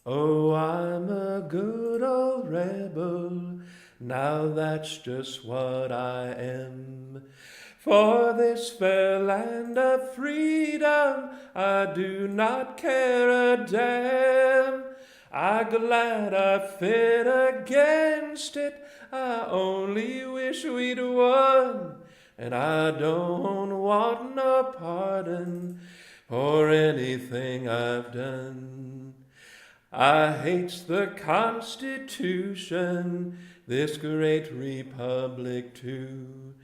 Oh, I'm a good old rebel, now that's just what I am. For this fair land of freedom, I do not care a damn. I'm glad I fit against it, I only wish we'd won. And I don't want no pardon for anything I've done. I hates the Constitution, this great republic too.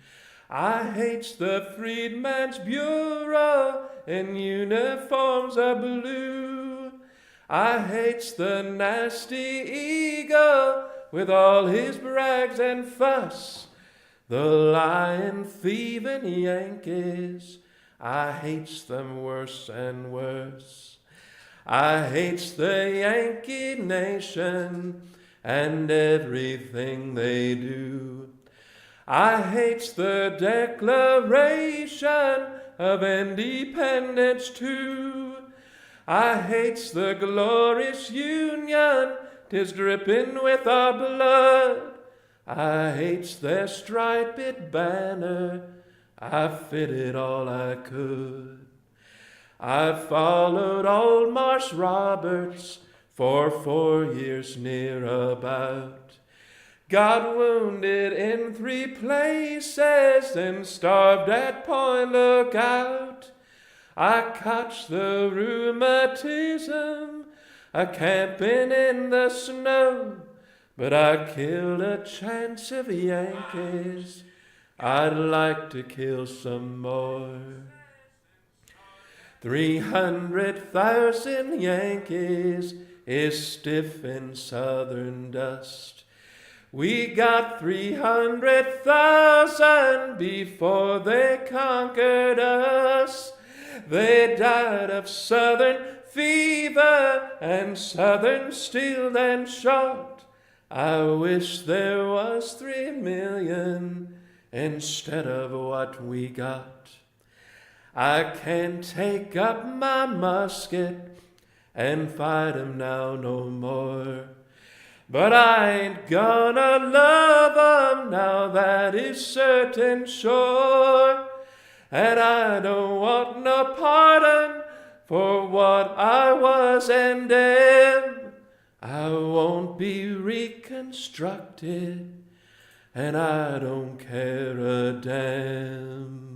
I hates the Freedman's Bureau in uniforms of blue. I hates the nasty eagle with all his brags and fuss. The lying, thieving Yankees, I hates them worse and worse. I hates the Yankee nation and everything they do. I hates the Declaration of Independence too. I hates the glorious Union, 'tis dripping with our blood. I hates their striped banner, I fitted all I could. I followed old Marsh Roberts for 4 years near about. Got wounded in 3 places and starved at Point Lookout. I caught the rheumatism a-camping in the snow, but I killed a chance of Yankees. I'd like to kill some more. 300,000 Yankees is stiff in southern dust. We got 300,000 before they conquered us. They died of southern fever and southern steel and shot. I wish there was 3 million instead of what we got. I can't take up my musket and fight 'em now no more. But I ain't gonna love 'em now, that is certain sure. And I don't want no pardon for what I was and am. I won't be reconstructed, and I don't care a damn.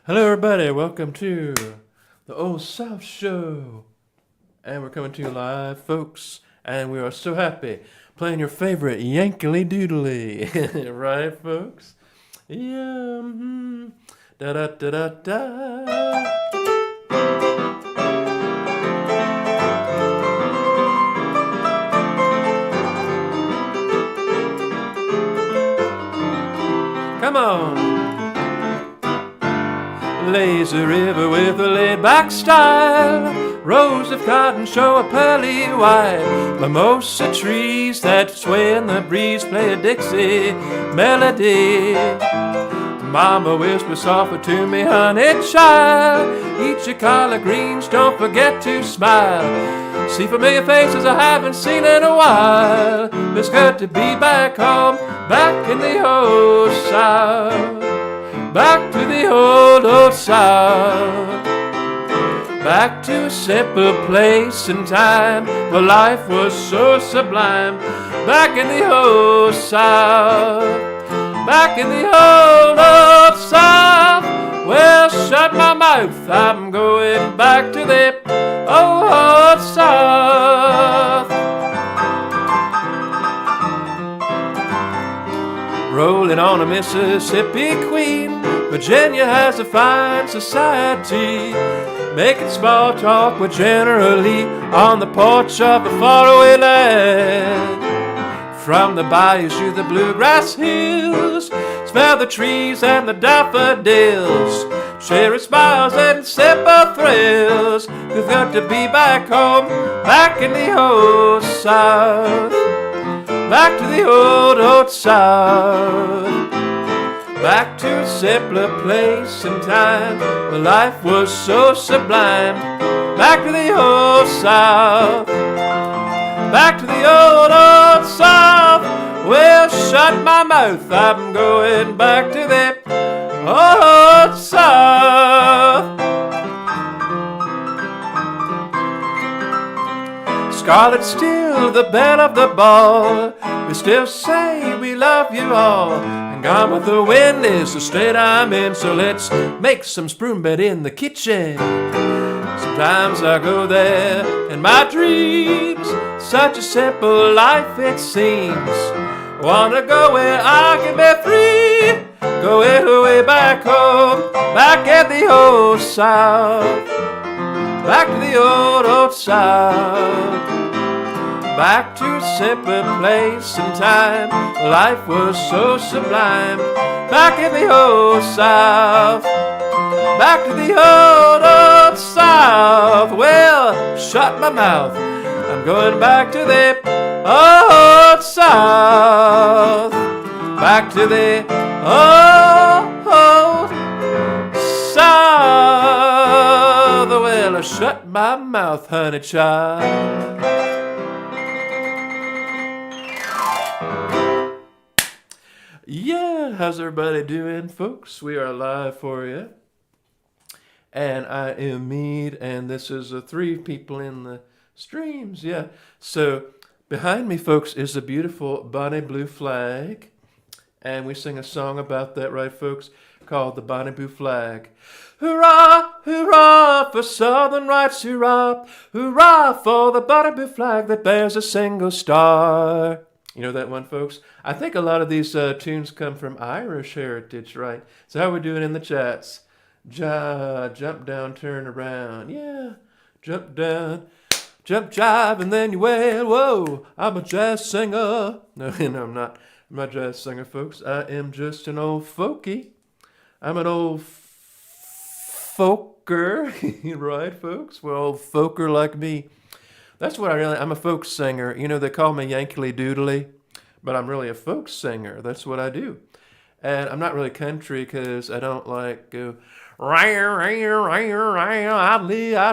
Hello, everybody. Welcome to the Old South Show. And we're coming to you live, folks. And we are so happy playing your favorite Yankily Doodly. Right, folks? Yeah. Da da da da da. Come on. Lazy river with a laid-back style. Rows of cotton show a pearly white. Mimosa trees that sway in the breeze play a Dixie melody. Mama whispers softly to me, honey child, eat your collard greens, don't forget to smile. See familiar faces I haven't seen in a while. It's good to be back home, back in the old South. Back to the old South. Back to a simple place and time where life was so sublime. Back in the old South. Back in the old South. Well, shut my mouth, I'm going back to the old South. Rolling on a Mississippi Queen, Virginia has a fine society. Making small talk with General Lee on the porch of a faraway land. From the bayous to the bluegrass hills, smell the trees and the daffodils. Cherry smiles and simple thrills. It's good to be back home, back in the old South. Back to the old South. Back to a simpler place and time where life was so sublime. Back to the old South. Back to the old South. Well, shut my mouth, I'm going back to the old South. Scarlet's still the belle of the ball. We still say we love you all. And gone with the wind is the state I'm in. So let's make some spoon bed in the kitchen. Sometimes I go there in my dreams. Such a simple life it seems. Wanna go where I can be free. Go way back home, back at the old South. Back to the old South. Back to a simple place and time. Life was so sublime. Back in the old South. Back to the old South. Well, shut my mouth, I'm going back to the old South. Back to the old South. Well, shut my mouth, honey child. Yeah, how's everybody doing, folks? We are live for you. And I am Mead, and this is 3 people in the streams. Yeah, so behind me, folks, is a beautiful Bonnie Blue flag. And we sing a song about that, right, folks? Called the Bonnie Blue Flag. Hurrah, hurrah for Southern rights, hurrah. Hurrah for the Bonnie Blue flag that bears a single star. You know that one, folks? I think a lot of these tunes come from Irish heritage, right? So how are we doing in the chats? Jump down, turn around. Yeah, jump down, jump, jive, and then you wail. Whoa, I'm a jazz singer. No, I'm not. I'm not a jazz singer, folks. I am just an old folkie. I'm an old folker, right, folks? We're old folker like me. That's what I'm a folk singer. You know, they call me Yankily Doodly, but I'm really a folk singer. That's what I do. And I'm not really country because I don't like go, I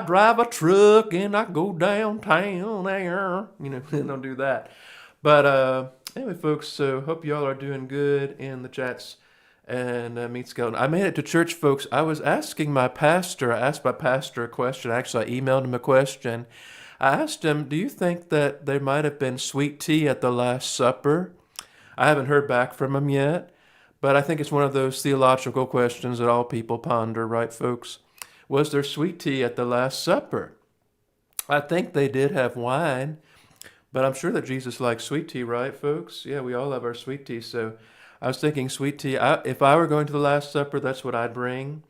drive a truck and I go downtown there. You know, I don't do that. But anyway, folks, so hope y'all are doing good in the chats. And meet Skeleton. I made it to church, folks. I was asking my pastor, I asked my pastor a question. Actually, I emailed him a question. I asked him, do you think that there might have been sweet tea at the Last Supper? I haven't heard back from him yet, But I think it's one of those theological questions that all people ponder, right, folks? Was there sweet tea at the Last Supper? I think they did have wine, but I'm sure that Jesus likes sweet tea, right, folks? Yeah, we all love our sweet tea. So I was thinking sweet tea. If I were going to the Last Supper, that's what I'd bring.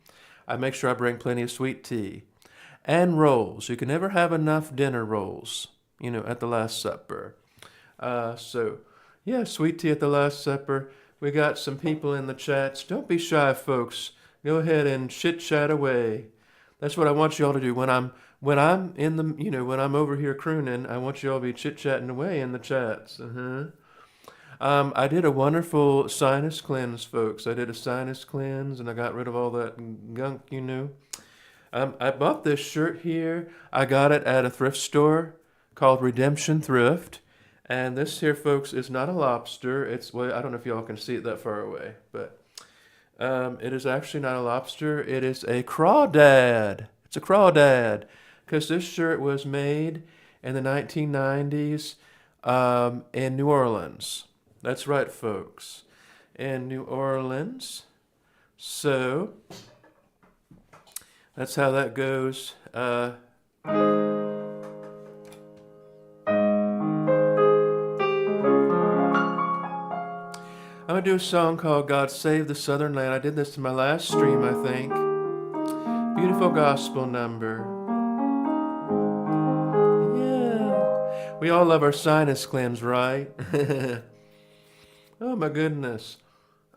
I'd make sure I bring plenty of sweet tea. And rolls. You can never have enough dinner rolls, at the Last Supper. Yeah, sweet tea at the Last Supper. We got some people in the chats. Don't be shy, folks. Go ahead and chit-chat away. That's what I want you all to do. When I'm when I'm over here crooning, I want you all to be chit-chatting away in the chats. I did a wonderful sinus cleanse, folks. I did a sinus cleanse, and I got rid of all that gunk, I bought this shirt here. I got it at a thrift store called Redemption Thrift. And this here, folks, is not a lobster. I don't know if y'all can see it that far away, but it is actually not a lobster. It is a crawdad. It's a crawdad because this shirt was made in the 1990s in New Orleans. That's right, folks, in New Orleans. So that's how that goes. I'm going to do a song called God Save the Southern Land. I did this in my last stream, I think. Beautiful gospel number. Yeah. We all love our sinus cleanse, right? Oh, my goodness.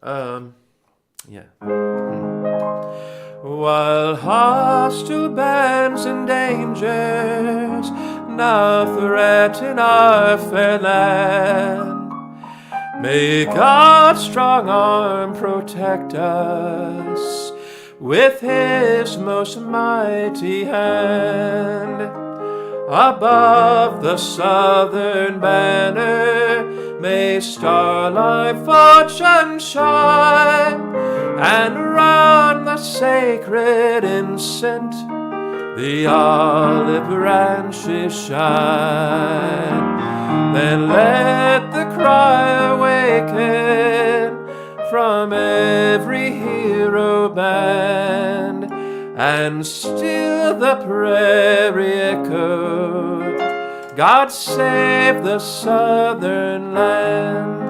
Yeah. While hostile bands and dangers now threaten our fair land, may God's strong arm protect us with His most mighty hand. Above the southern banner may starlight fortune shine, and round the sacred incense the olive branches shine. Then let the cry awaken from every hero band, and still the prairie echo, God save the southern land.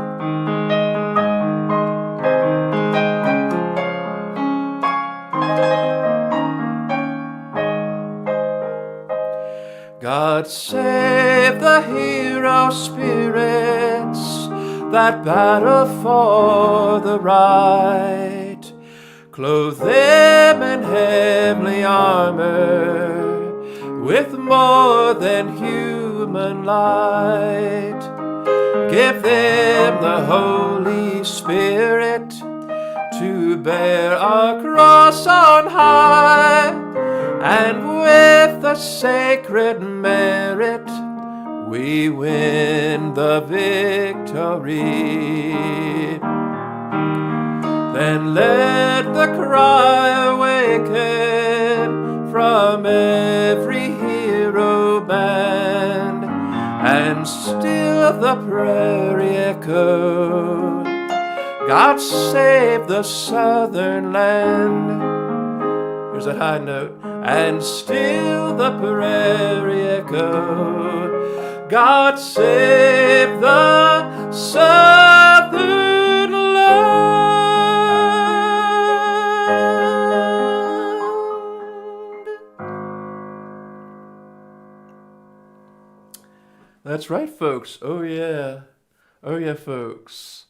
God save the hero spirits that battle for the right. Clothe them in heavenly armor with more than human light. Give them the Holy Spirit to bear our cross on high, and with the sacred merit we win the victory. Then let the cry awaken from every hero band, and still the prairie echo, God save the southern land. Here's that high note. And still the prairie echo, God save the southern land. That's right, folks. Oh yeah, folks.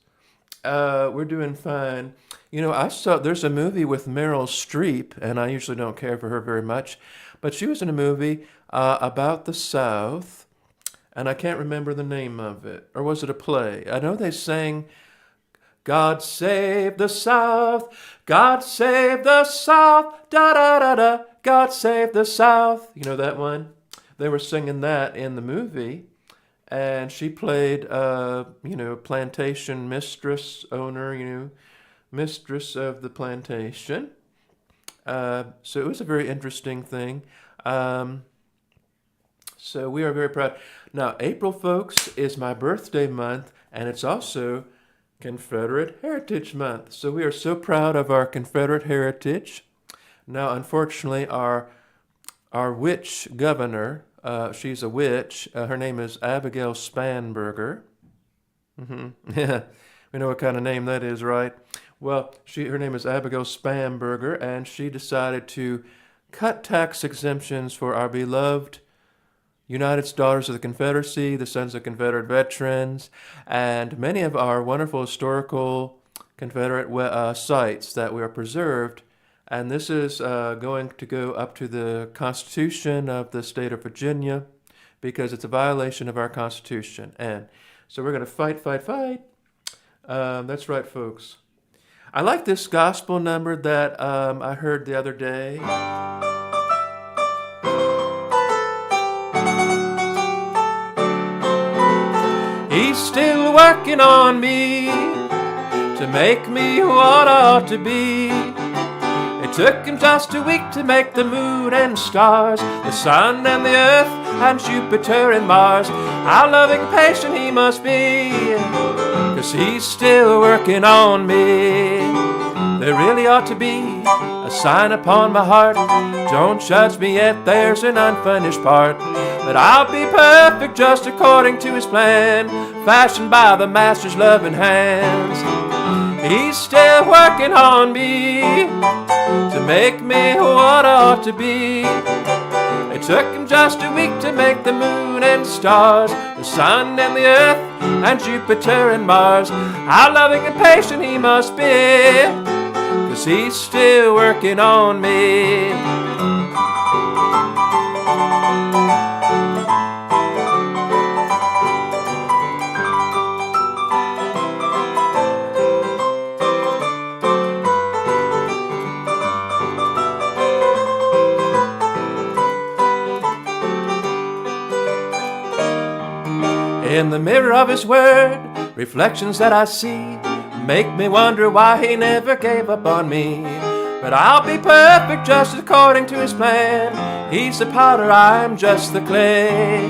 We're doing fine. I saw there's a movie with Meryl Streep, and I usually don't care for her very much, but she was in a movie about the South, and I can't remember the name of it. Or was it a play? I know they sang, God save the South, God save the South, da-da-da-da, God save the South. You know that one? They were singing that in the movie. And she played, plantation mistress, owner, mistress of the plantation. So it was a very interesting thing. So we are very proud. Now, April, folks, is my birthday month, and it's also Confederate Heritage Month. So we are so proud of our Confederate heritage. Now, unfortunately, our witch governor, she's a witch. Her name is Abigail Spanberger. Yeah, we know what kind of name that is, right? Well, her name is Abigail Spanberger, and she decided to cut tax exemptions for our beloved United Daughters of the Confederacy, the Sons of Confederate Veterans, and many of our wonderful historical Confederate sites that were preserved. And this is going to go up to the Constitution of the state of Virginia because it's a violation of our Constitution. And so we're going to fight, fight, fight. That's right, folks. I like this gospel number that I heard the other day. He's still working on me to make me what I ought to be. It took him just a week to make the moon and stars, the sun and the earth and Jupiter and Mars. How loving and patient he must be, 'cause he's still working on me. There really ought to be a sign upon my heart, don't judge me yet, there's an unfinished part. But I'll be perfect just according to his plan, fashioned by the master's loving hands. He's still working on me to make me what I ought to be. It took him just a week to make the moon and stars, the sun and the earth and Jupiter and Mars. How loving and patient he must be, 'cause he's still working on me. In the mirror of his word, reflections that I see make me wonder why he never gave up on me. But I'll be perfect just according to his plan. He's the powder, I'm just the clay.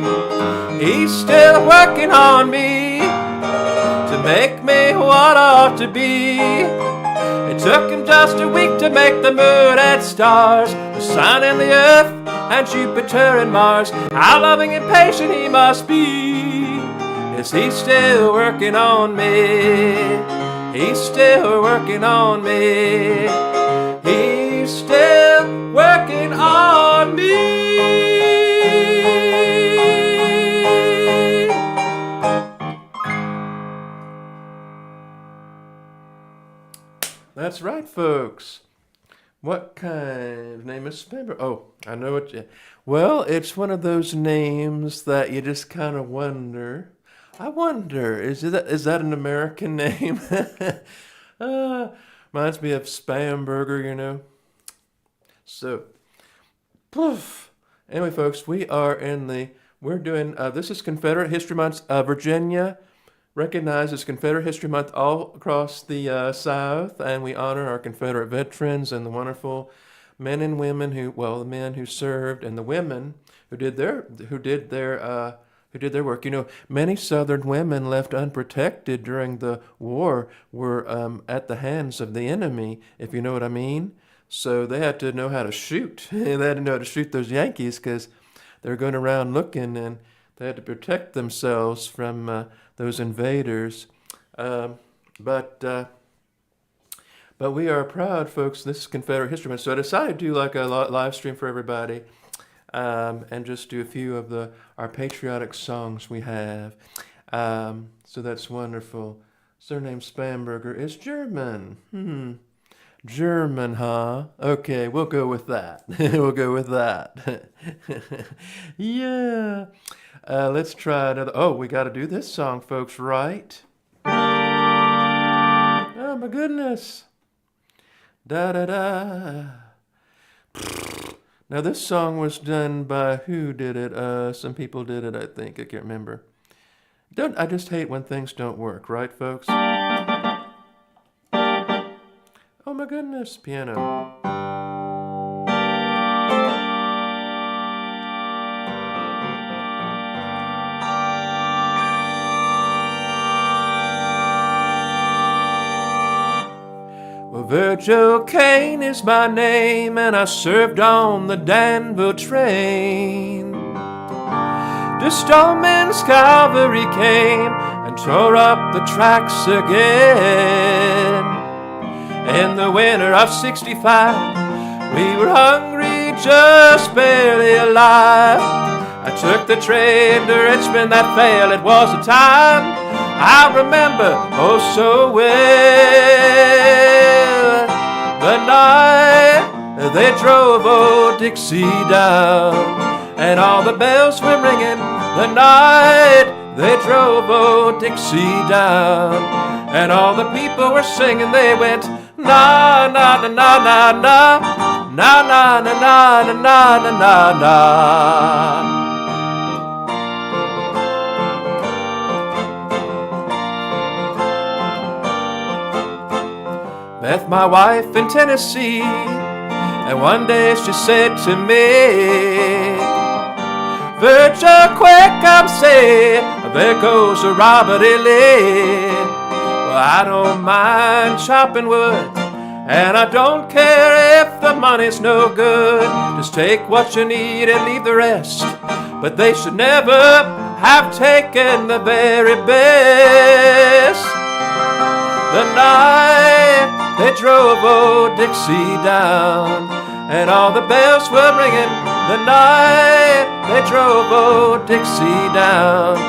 He's still working on me to make me what I ought to be. It took him just a week to make the moon and stars, the sun and the earth and Jupiter and Mars. How loving and patient he must be, is he still working on me? He's still working on me. He's still working on me. That's right, folks. What kind of name is Spamber? Oh, I know what you... Well, it's one of those names that you just kind of wonder. I wonder, is that an American name? Reminds me of Spamberger, you know. So, poof. Anyway, folks, we're doing, this is Confederate History Month. Virginia recognizes Confederate History Month all across the South, and we honor our Confederate veterans and the wonderful men and women the men who served and the women who did their work. You know, many Southern women left unprotected during the war were at the hands of the enemy, if you know what I mean. So they had to know how to shoot. They had to know how to shoot those Yankees because they're going around looking, and they had to protect themselves from those invaders. But we are proud, folks. This is Confederate History Month. So I decided to do like a live stream for everybody. And just do a few of our patriotic songs we have. So that's wonderful. Surname Spamberger is German. German, huh? Okay, we'll go with that. We'll go with that. Yeah. Let's try another. Oh, we got to do this song, folks, right? Oh, my goodness. Da-da-da. Now, this song was done by who did it? Some people did it, I think. I can't remember. I just hate when things don't work, right, folks? Oh, my goodness, piano. Well, Virgil Kane is my name, and I served on the Danville train. To Stoneman's Cavalry came and tore up the tracks again. In the winter of '65, we were hungry, just barely alive. I took the train to Richmond that failed. It was a time I remember oh so well. The night they drove old Dixie down, and all the bells were ringing. The night they drove old Dixie down, and all the people were singing. They went na na na na na na na na na na na na na na. Met my wife in Tennessee, and one day she said to me, Virgil, quick, come say, there goes a Robert E. Lee. Well, I don't mind chopping wood, and I don't care if the money's no good. Just take what you need and leave the rest. But they should never have taken the very best. The night they drove old Dixie down, and all the bells were ringing. The night they drove old Dixie down,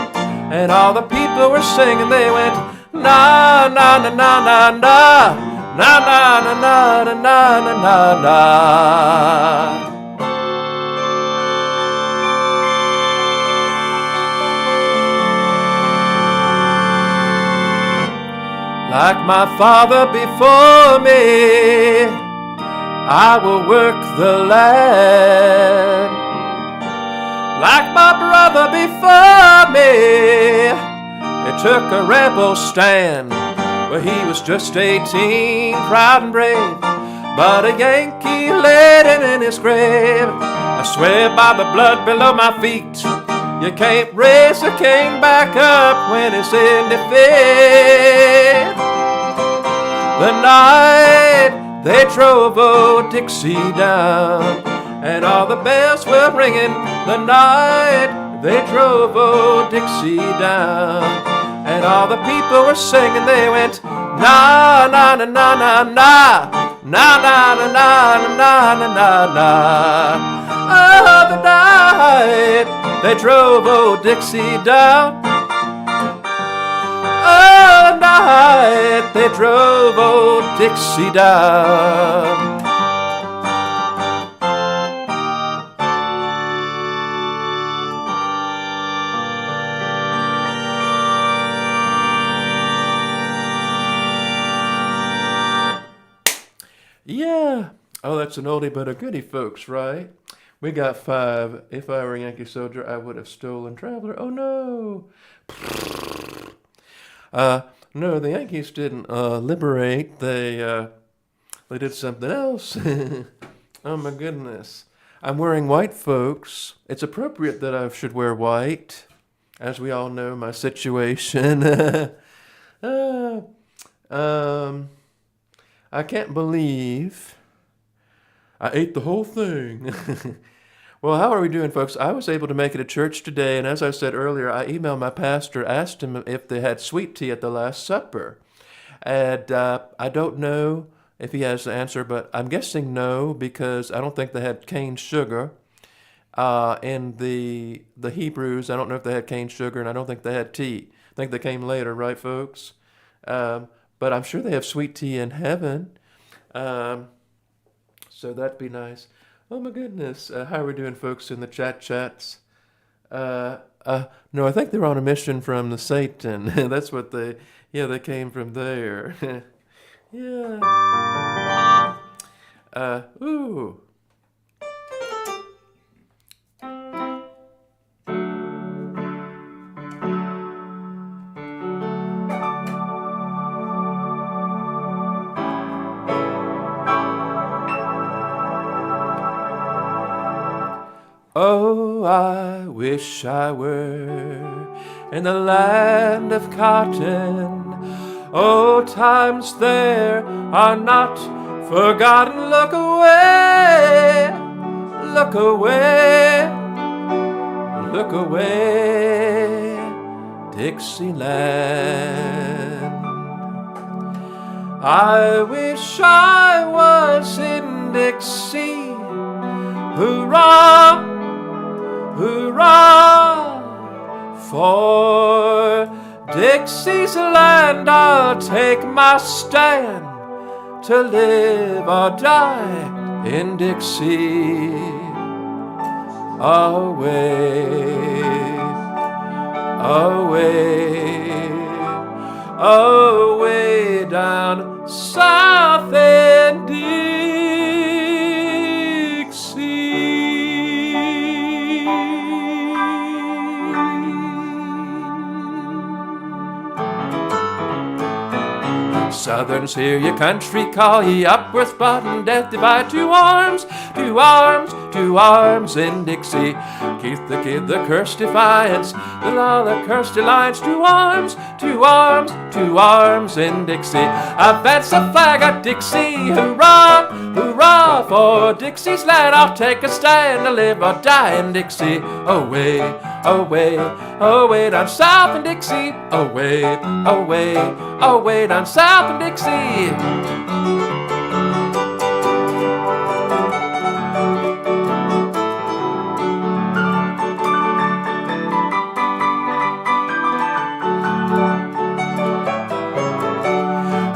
and all the people were singing. They went na na na na na na na na na na na na na na. Like my father before me, I will work the land. Like my brother before me, he took a rebel stand. Well, he was just 18, proud and brave, but a Yankee laid in his grave. I swear by the blood below my feet, you can't raise a king back up when it's in defeat. The night they drove old Dixie down, and all the bells were ringing. The night they drove old Dixie down, and all the people were singing. They went na na na na na na na na na na na na na na. Oh, the night they drove old Dixie down. Oh, the night they drove old Dixie down. Yeah. Oh, that's an oldie but a goodie, folks, right? We got 5. If I were a Yankee soldier, I would have stolen Traveler. Oh, no. No, the Yankees didn't liberate. They did something else. Oh, my goodness. I'm wearing white, folks. It's appropriate that I should wear white. As we all know, my situation. I can't believe I ate the whole thing. Well, how are we doing, folks? I was able to make it to church today, and as I said earlier, I emailed my pastor, asked him if they had sweet tea at the Last Supper. And I don't know if he has the answer, but I'm guessing no, because I don't think they had cane sugar. In the Hebrews, I don't know if they had cane sugar, and I don't think they had tea. I think they came later, right, folks? But I'm sure they have sweet tea in heaven. So that'd be nice. Oh my goodness. How are we doing, folks, in the chats? No, I think they're on a mission from the Satan. That's what they came from there. Yeah. Ooh. Oh, I wish I were in the land of cotton, Old times there are not forgotten. Look away, look away, look away, Dixieland. I wish I was in Dixie. Hurrah, hurrah, for Dixie's land I'll take my stand, to live or die in Dixie. Away, away, away down south in Southerns, hear your country call ye, Upworth, Button, Death divide. 2 arms, 2 arms, 2 arms in Dixie. Keith the Kid, the cursed defiance, the law, the cursed alliance. 2 arms, 2 arms, 2 arms in Dixie. Advance the flag at Dixie, hurrah, hurrah, for Dixie's land I'll take a stand, to live or die in Dixie. Away, away, away down south in Dixie. Away, away, away down south in Dixie.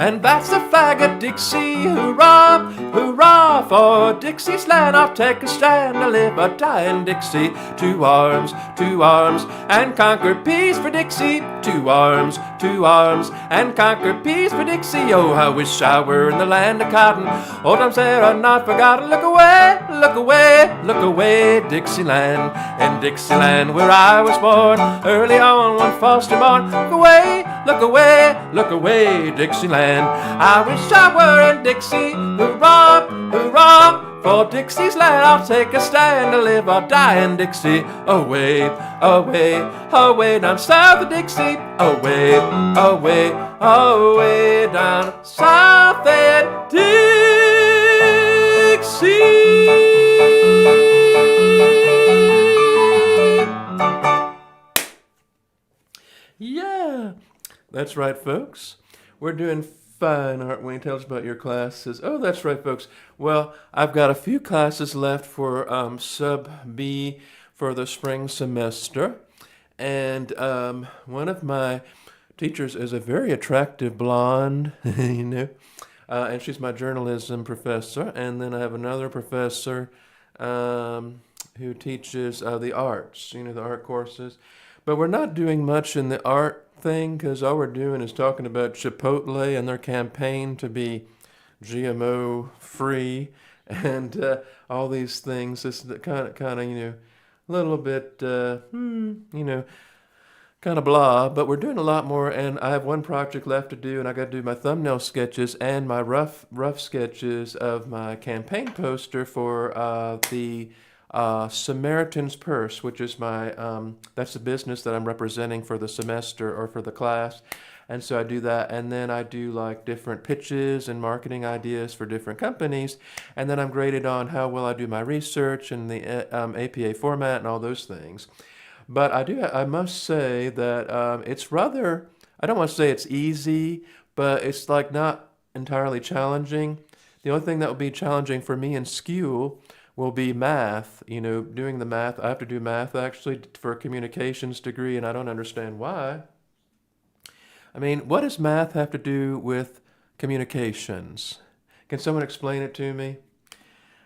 And that's the flag at Dixie, hurrah, hurrah, for Dixie's land I'll take a stand, to live or die in Dixie. 2 arms, and conquer peace for Dixie. 2 arms, and conquer peace for Dixie. Oh, I wish I were in the land of cotton. Old times there are not forgotten. Look away, look away, look away, Dixieland. In Dixieland where I was born, early on one frosty morn. Look away, look away, look away, Dixieland. I wish I were in Dixie, hurrah, hurrah, for Dixie's land I'll take a stand, to live or die in Dixie. Away, away, away down south of Dixie. Away, away, away down south in Dixie. Yeah, that's right, folks. We're doing fine, aren't we? Tell us about your classes. Oh, that's right, folks. Well, I've got a few classes left for Sub B for the spring semester. And one of my teachers is a very attractive blonde, you know, and she's my journalism professor. And then I have another professor who teaches the arts, you know, the art courses. But we're not doing much in the art thing, because all we're doing is talking about Chipotle and their campaign to be GMO free and all these things. This is kind of you know, a little bit you know, kind of blah. But we're doing a lot more, and I have one project left to do, and I got to do my thumbnail sketches and my rough sketches of my campaign poster for the Samaritan's Purse, which is my, that's the business that I'm representing for the semester or for the class. And so I do that, and then I do like different pitches and marketing ideas for different companies, and then I'm graded on how well I do my research and the APA format and all those things. But I must say that it's rather, I don't want to say it's easy, but it's like not entirely challenging. The only thing that will be challenging for me in school will be math, you know, doing the math. I have to do math actually for a communications degree, and I don't understand why. I mean, what does math have to do with communications? Can someone explain it to me?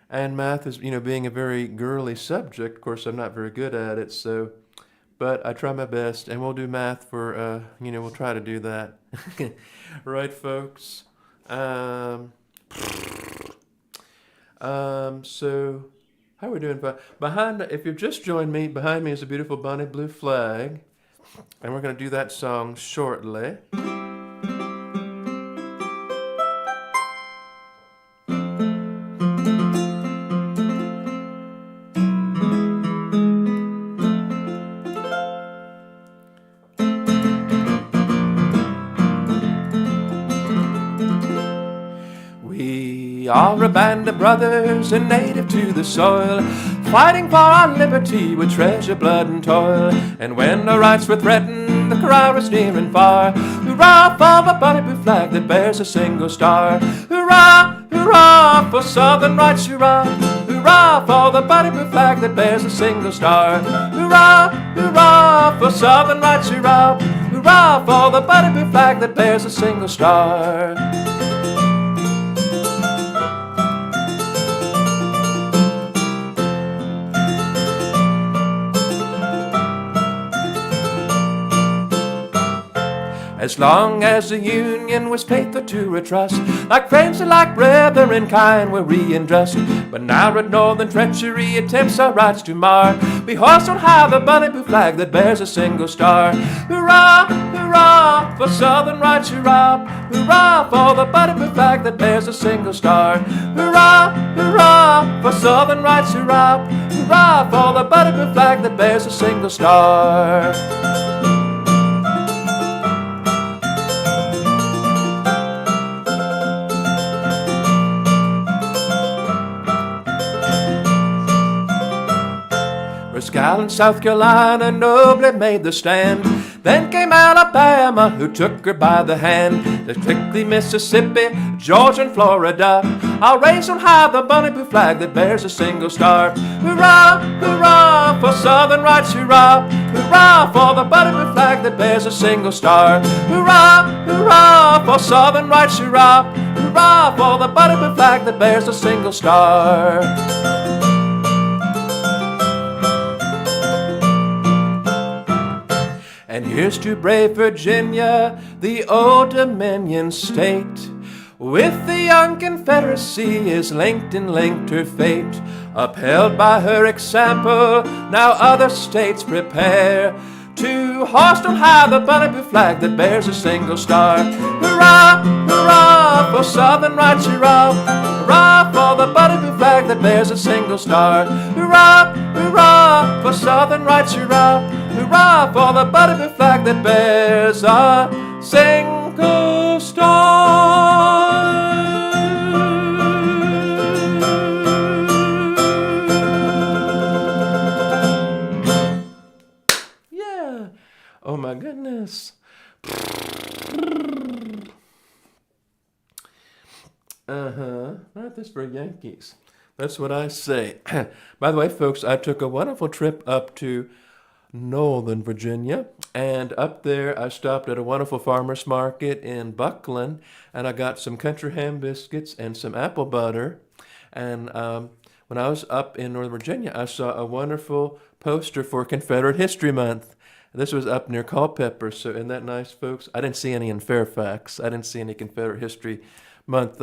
And math is, you know, being a very girly subject. Of course, I'm not very good at it, so, but I try my best, and we'll do math for, you know, we'll try to do that. Right, folks? So how are we doing? Behind, if you've just joined me, behind me is a beautiful bonny blue flag, and we're going to do that song shortly. We are a band of brothers and native to the soil, fighting for our liberty with treasure, blood, and toil. And when our rights were threatened, the cry was near and far. Hurrah for the bunny blue flag that bears a single star. Hurrah, hurrah for Southern rights, hurrah. Hurrah for the bunny blue flag that bears a single star. Hurrah, hurrah for Southern rights, hurrah. Hurrah for the bunny blue flag that bears a single star. As long as the Union was faithful to her trust, like friends and like brethren kind were we in dust. But now at northern treachery attempts our rights to mar, we hoist on high the bunny blue flag that bears a single star. Hurrah, hurrah for Southern rights, hurrah. Hurrah for the bunny blue flag that bears a single star. Hurrah, hurrah for Southern rights, hurrah. Hurrah for the bunny blue flag that bears a single star. Cal in South Carolina nobly made the stand. Then came Alabama, who took her by the hand. There's quickly Mississippi, Georgia, and Florida. I'll raise on high the bunny blue flag that bears a single star. Hurrah, hurrah for Southern rights, hurrah. Hurrah for the bunny blue flag that bears a single star. Hurrah, hurrah for Southern rights, hurrah. Hurrah for the bunny blue flag that bears a single star. And here's to brave Virginia, the old Dominion state. With the young Confederacy is linked and linked her fate. Upheld by her example, now other states prepare to hoist on high the bunny blue flag that bears a single star. Hurrah, hurrah for Southern rights, hurrah. Hurrah for the bunny blue flag that bears a single star. Hurrah, hurrah for Southern rights, hurrah. Hurrah for the bunny blue flag that bears a single star. Yeah. Oh my goodness. Not this for Yankees. That's what I say. By the way, folks, I took a wonderful trip up to Northern Virginia, and up there I stopped at a wonderful farmer's market in Buckland, and I got some country ham biscuits and some apple butter. And when I was up in Northern Virginia, I saw a wonderful poster for Confederate History Month. This was up near Culpeper, so isn't that nice, folks? I didn't see any in Fairfax. I didn't see any Confederate History Month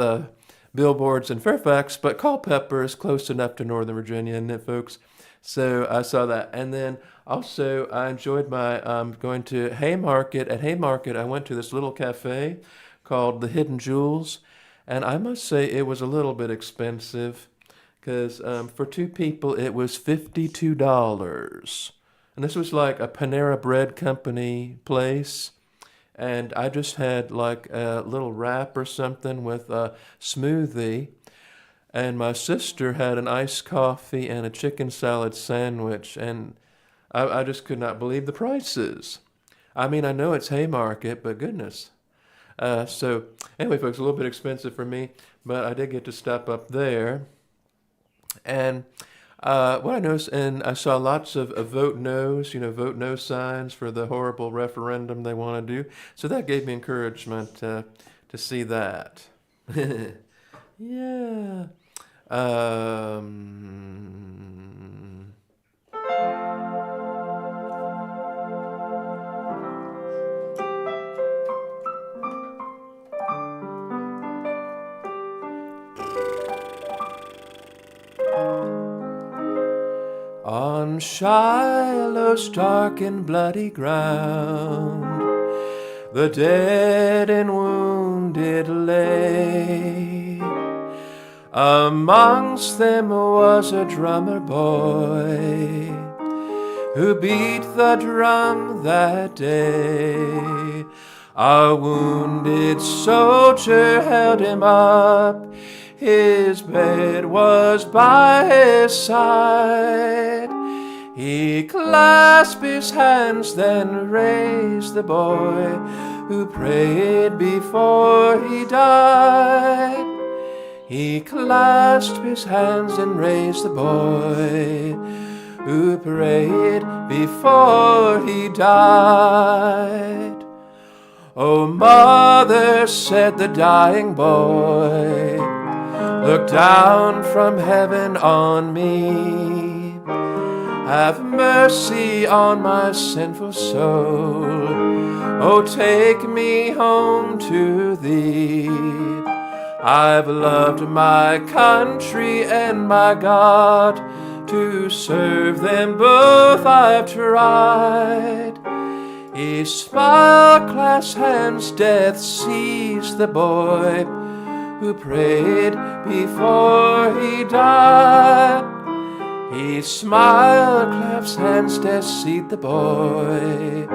billboards in Fairfax, but Culpeper is close enough to Northern Virginia, isn't it, folks? So I saw that. And then also I enjoyed my going to Haymarket. At Haymarket, I went to this little cafe called The Hidden Jewels, and I must say it was a little bit expensive because for two people it was $52. And this was like a Panera Bread Company place. And I just had like a little wrap or something with a smoothie. And my sister had an iced coffee and a chicken salad sandwich. And I just could not believe the prices. I mean, I know it's Haymarket, but goodness. So anyway, folks, a little bit expensive for me. But I did get to stop up there. And what I noticed, and I saw lots of vote no's, vote no signs for the horrible referendum they want to do. So that gave me encouragement to see that. Yeah. On Shiloh's dark and bloody ground, the dead and wounded lay. Amongst them was a drummer boy who beat the drum that day. A wounded soldier held him up. His bed was by his side. He clasped his hands, then raised the boy who prayed before he died. He clasped his hands and raised the boy who prayed before he died. Oh, mother, said the dying boy, look down from heaven on me. Have mercy on my sinful soul. Oh, take me home to thee. I've loved my country and my God. To serve them both I've tried. He smiled, clasped hands, death seized the boy who prayed before he died. He smiled, clasped hands, death seized the boy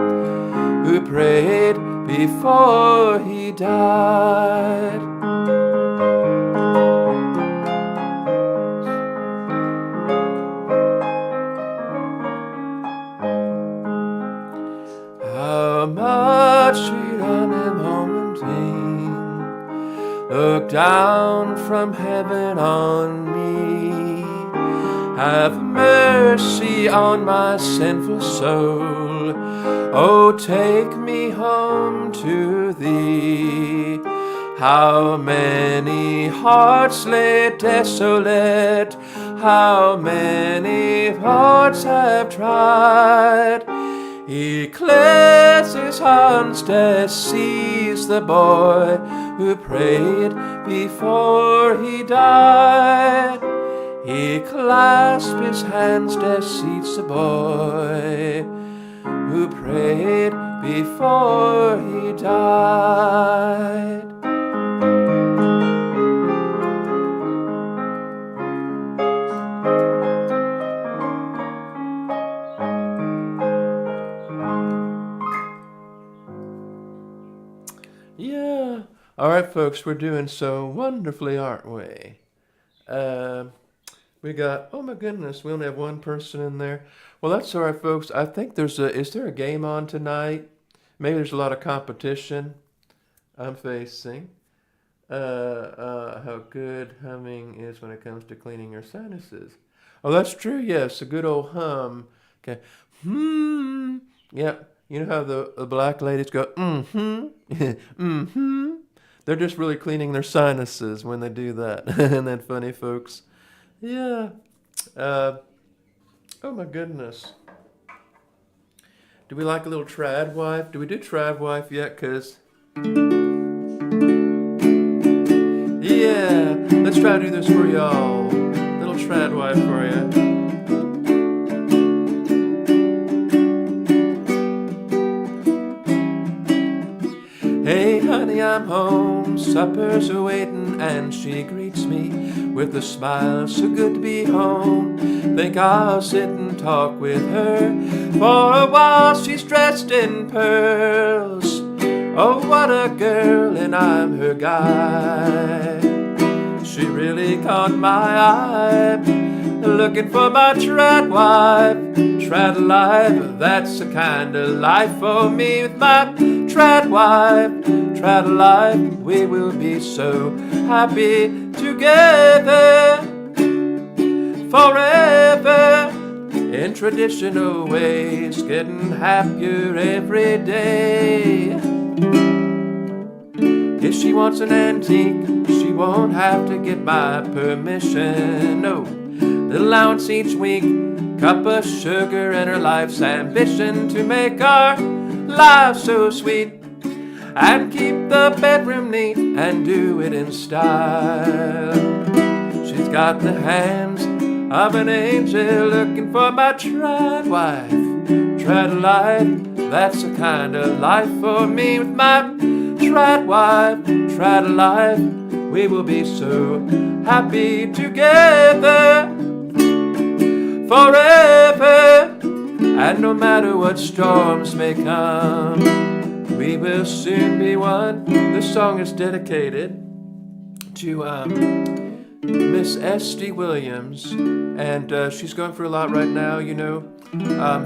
who prayed before he died. How much sweet on him home and sing. Look down from heaven on me. Have mercy on my sinful soul. Oh, take me home to thee. How many hearts lay desolate, how many hearts have tried. He cleansed his hands, death seized the boy who prayed before he died. He clasped his hands, death seized the boy who prayed before he died. Yeah. All right, folks, we're doing so wonderfully, aren't we? We got, oh my goodness, we only have one person in there. Well, that's all right, folks. I think is there a game on tonight? Maybe there's a lot of competition I'm facing. How good humming is when it comes to cleaning your sinuses. Oh, that's true, yes, a good old hum. Okay. Yeah, you know how the black ladies go, They're just really cleaning their sinuses when they do that. Isn't that funny, folks? Yeah. Oh my goodness. Do we like a little trad wife? Do we do trad wife yet? Cause yeah, let's try to do this for y'all. Little trad wife for you. Hey honey, I'm home, supper's awaiting, and she greets me with a smile, so good to be home. Think I'll sit and talk with her for a while. She's dressed in pearls, oh what a girl, and I'm her guy. She really caught my eye, looking for my trad wife. Trad life, that's the kind of life for me with my trad wife. Trad life, we will be so happy together forever in traditional ways, getting happier every day. If she wants an antique, she won't have to get my permission. No, little allowance each week, cup of sugar, and her life's ambition to make our lives so sweet and keep the bedroom neat and do it in style. She's got the hands of an angel, looking for my trad wife. Trad life, that's the kind of life for me with my trad wife. Trad life, we will be so happy together forever, and no matter what storms may come, We will soon be one. This song is dedicated to Miss S.D. Williams, and she's going through a lot right now, you know.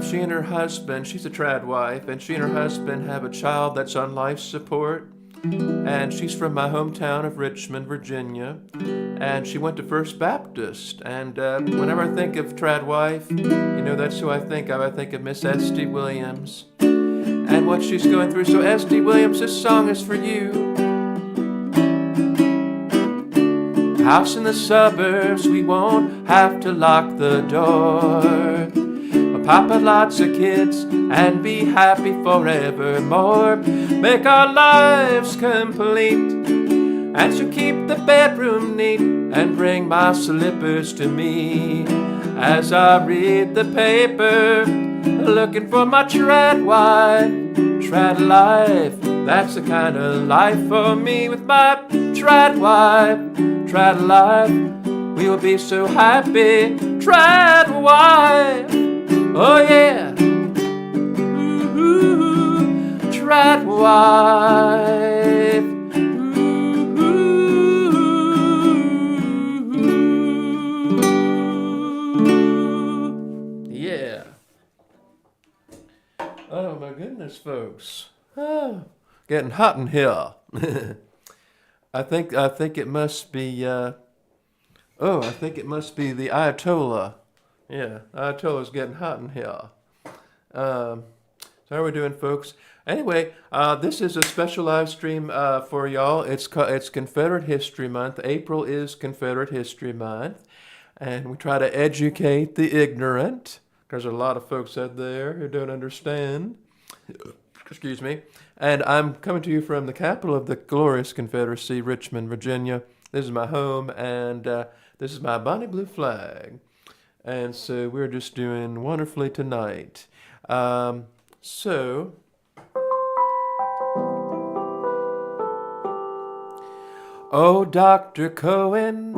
She and her husband, she's a trad wife, and she and her husband have a child that's on life support. And she's from my hometown of Richmond, Virginia. And she went to First Baptist. And whenever I think of trad wife, you know, that's who I think of. I think of Miss S.D. Williams and what she's going through. So S.D. Williams, this song is for you. House in the suburbs, we won't have to lock the door. Papa lots of kids and be happy forevermore. Make our lives complete, and she'll keep the bedroom neat and bring my slippers to me as I read the paper, looking for my trad wife. Trad life, that's the kind of life for me with my trad wife. Trad life, we will be so happy. Trad wife. Oh yeah, ooh, trad wife. Ooh, yeah. Oh my goodness, folks. Oh, getting hot in here. I think it must be. I think it must be the Ayatollah. Yeah, Ayatollah's getting hot in here. So how are we doing, folks? Anyway, this is a special live stream for y'all. It's Confederate History Month. April is Confederate History Month. And we try to educate the ignorant, because there's a lot of folks out there who don't understand. Excuse me. And I'm coming to you from the capital of the glorious Confederacy, Richmond, Virginia. This is my home, and this is my bonnie blue flag. And so we're just doing wonderfully tonight. Oh, Dr. Cohen,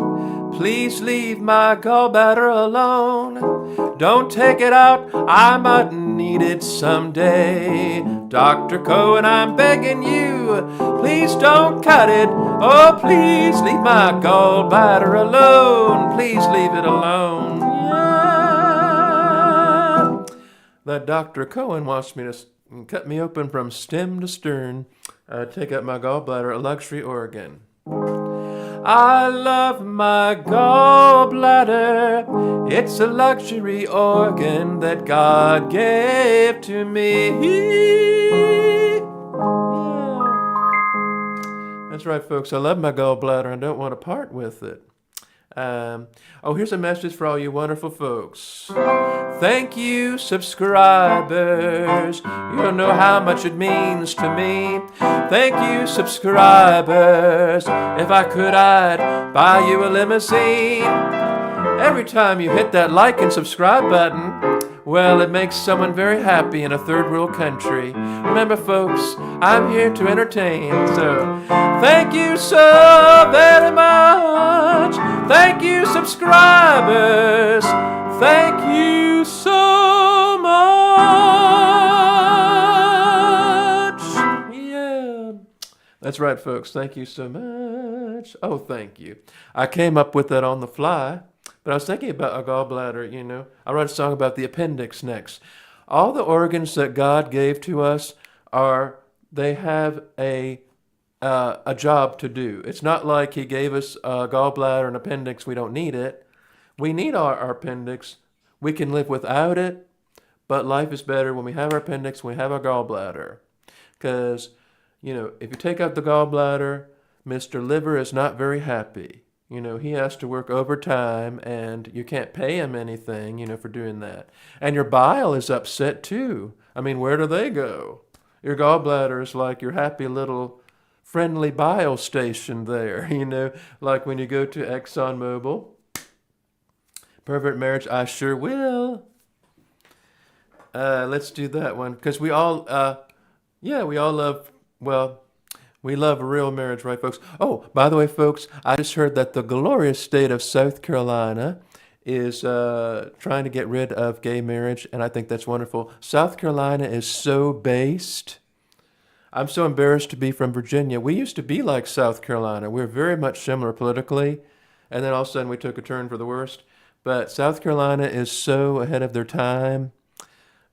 please leave my gallbladder alone. Don't take it out, I might need it someday. Dr. Cohen, I'm begging you, please don't cut it. Oh, please leave my gallbladder alone. Please leave it alone. That Dr. Cohen wants me to cut me open from stem to stern, take out my gallbladder, a luxury organ. I love my gallbladder, it's a luxury organ that God gave to me. Yeah. That's right, folks, I love my gallbladder and don't want to part with it. Here's a message for all you wonderful folks. Thank you, subscribers. You don't know how much it means to me. Thank you, subscribers. If I could, I'd buy you a limousine. Every time you hit that like and subscribe button, well, it makes someone very happy in a third world country. Remember, folks, I'm here to entertain. So, thank you so very much. Thank you, subscribers. Thank you so much. Yeah. That's right, folks. Thank you so much. Oh, thank you. I came up with that on the fly. But I was thinking about a gallbladder, you know. I wrote a song about the appendix next. All the organs that God gave to us they have a job to do. It's not like he gave us a gallbladder and appendix, we don't need it. We need our appendix. We can live without it, but life is better when we have our appendix, when we have our gallbladder. Because, you know, if you take out the gallbladder, Mr. Liver is not very happy. You know, he has to work overtime, and you can't pay him anything, you know, for doing that. And your bile is upset, too. I mean, where do they go? Your gallbladder is like your happy little friendly bile station there, you know, like when you go to ExxonMobil. Pervert marriage, I sure will. Let's do that one, because we all love, well, we love a real marriage, right, folks? Oh, by the way, folks, I just heard that the glorious state of South Carolina is trying to get rid of gay marriage, and I think that's wonderful. South Carolina is so based. I'm so embarrassed to be from Virginia. We used to be like South Carolina. We're very much similar politically, and then all of a sudden we took a turn for the worst. But South Carolina is so ahead of their time.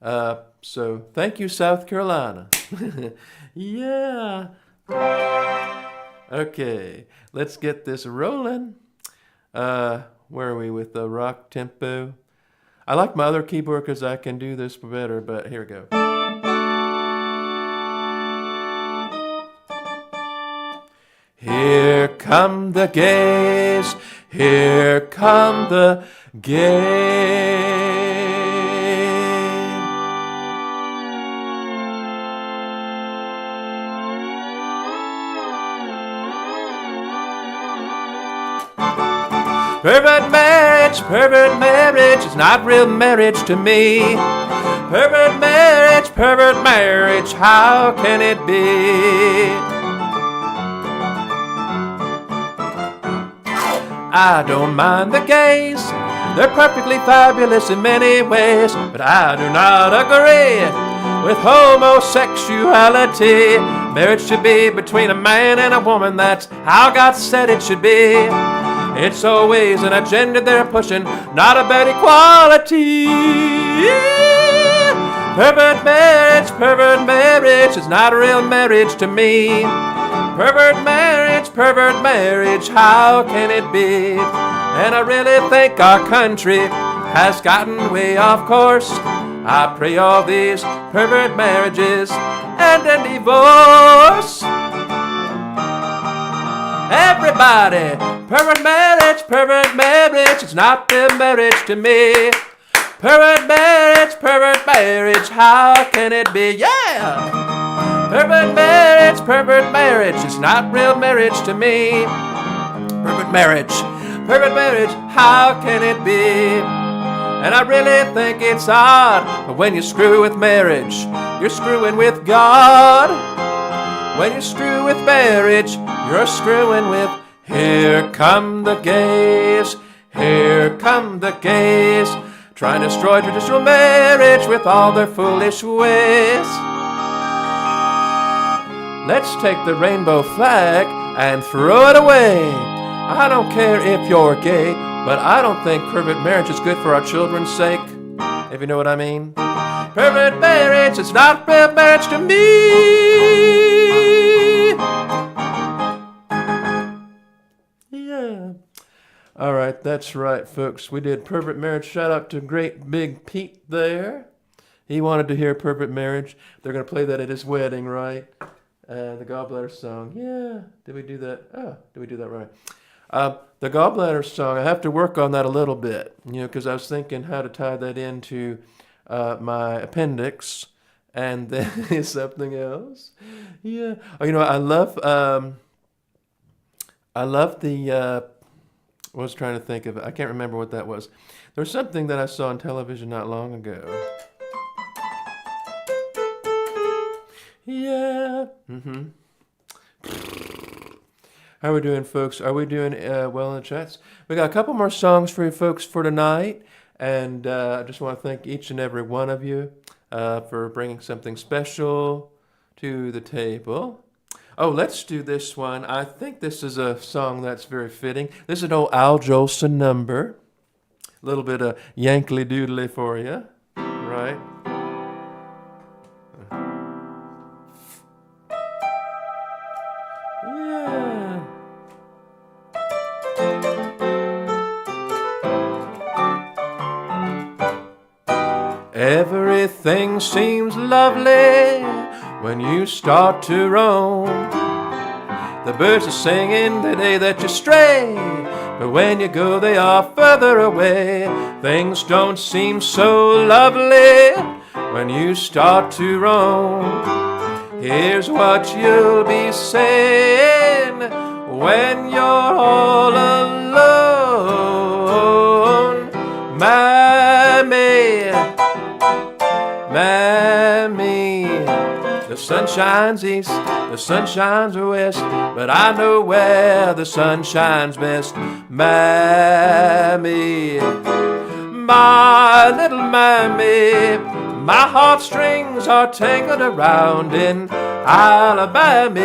So thank you, South Carolina. Yeah. Okay, let's get this rolling. Where are we with the rock tempo? I like my other keyboard because I can do this better, but here we go. Here come the gays, here come the gays. Pervert marriage is not real marriage to me. Pervert marriage, how can it be? I don't mind the gays, they're perfectly fabulous in many ways, but I do not agree with homosexuality. Marriage should be between a man and a woman, that's how God said it should be. It's always an agenda they're pushing, not about equality. Pervert marriage is not a real marriage to me. Pervert marriage, how can it be? And I really think our country has gotten way off course. I pray all these pervert marriages end in divorce. Everybody, pervert marriage is not real marriage to me. Pervert marriage, how can it be? Yeah! Pervert marriage is not real marriage to me. Pervert marriage, how can it be? And I really think it's odd, but when you screw with marriage, you're screwing with God. When you screw with marriage, you're screwing with. Here come the gays, here come the gays, trying to destroy traditional marriage with all their foolish ways. Let's take the rainbow flag and throw it away. I don't care if you're gay, but I don't think pervert marriage is good for our children's sake, if you know what I mean. Pervert marriage is not real marriage to me. Yeah. All right, that's right, folks. We did pervert marriage. Shout out to Great Big Pete there. He wanted to hear pervert marriage. They're going to play that at his wedding, right? The Gallbladder song. Yeah. Did we do that? Oh, did we do that right? The Gallbladder song, I have to work on that a little bit, because I was thinking how to tie that into my appendix and then something else. Yeah. Oh, I love the, I was trying to think of it. I can't remember what that was. There's something that I saw on television not long ago. Yeah. Mm-hmm. How are we doing, folks? Are we doing well in the chats? We got a couple more songs for you folks for tonight. And I just want to thank each and every one of you for bringing something special to the table. Oh, let's do this one. I think this is a song that's very fitting. This is an old Al Jolson number. A little bit of Yankly Doodly for you, right? Yeah. Everything seems lovely when you start to roam. The birds are singing the day that you stray, but when you go they are further away. Things don't seem so lovely when you start to roam. Here's what you'll be saying when you're all alone. Mammy, Mammy, the sun shines east, the sun shines west, but I know where the sun shines best. Mammy, My little Mammy, my heartstrings are tangled around in Alabama.